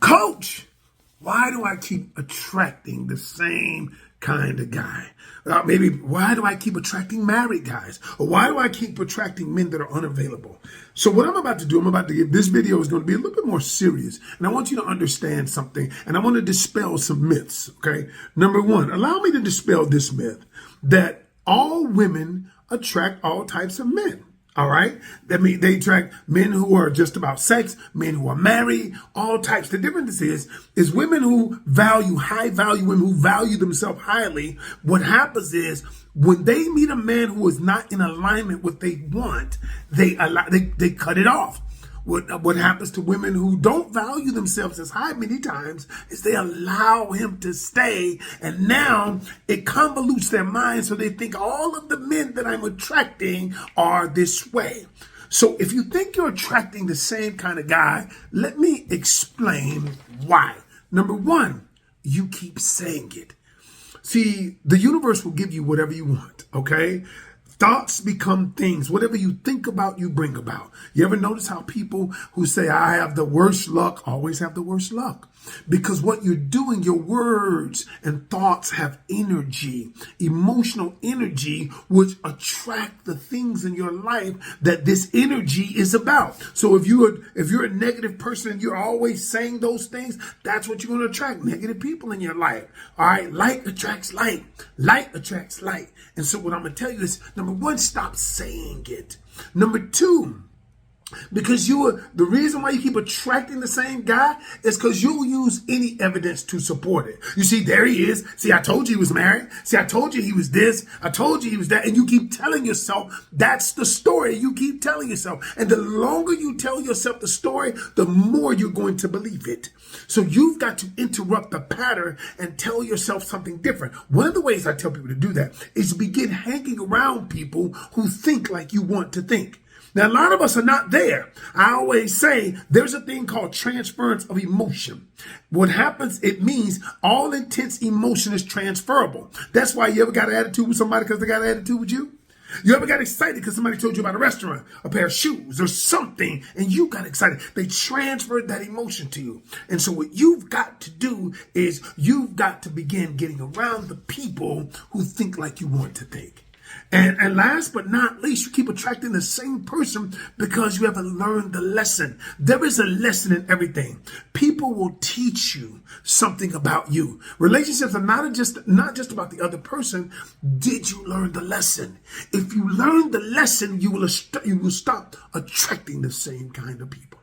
Coach, why do I keep attracting the same kind of guy? Maybe why do I keep attracting married guys? Or why do I keep attracting men that are unavailable? So what I'm about to do, this video is going to be a little bit more serious. And I want you to understand something. And I want to dispel some myths, okay? Number one, allow me to dispel this myth that all women attract all types of men. All right. That means they attract men who are just about sex, men who are married, all types. The difference is women who value high value, women who value themselves highly. What happens is when they meet a man who is not in alignment with what they want, they cut it off. What happens to women who don't value themselves as high many times is they allow him to stay, and now it convolutes their mind so they think all of the men that I'm attracting are this way. So if you think you're attracting the same kind of guy, let me explain why. Number one, you keep saying it. See, the universe will give you whatever you want, okay? Thoughts become things. Whatever you think about, you bring about. You ever notice how people who say, I have the worst luck, always have the worst luck? Because what you're doing, your words and thoughts have energy, emotional energy, which attract the things in your life that this energy is about. So if you're a negative person and you're always saying those things, that's what you're going to attract, negative people in your life. All right. Like attracts like. Like attracts like. And so what I'm going to tell you is, number one, stop saying it. Number two, because the reason why you keep attracting the same guy is because you'll use any evidence to support it. You see, there he is. See, I told you he was married. See, I told you he was this. I told you he was that. And you keep telling yourself that's the story. You keep telling yourself. And the longer you tell yourself the story, the more you're going to believe it. So you've got to interrupt the pattern and tell yourself something different. One of the ways I tell people to do that is begin hanging around people who think like you want to think. Now, a lot of us are not there. I always say there's a thing called transference of emotion. What happens, it means all intense emotion is transferable. That's why you ever got an attitude with somebody because they got an attitude with you? You ever got excited because somebody told you about a restaurant, a pair of shoes, or something, and you got excited? They transferred that emotion to you. And so what you've got to do is you've got to begin getting around the people who think like you want to think. And last but not least, you keep attracting the same person because you haven't learned the lesson. There is a lesson in everything. People will teach you something about you. Relationships are not just about the other person. Did you learn the lesson? If you learn the lesson, you will stop attracting the same kind of people.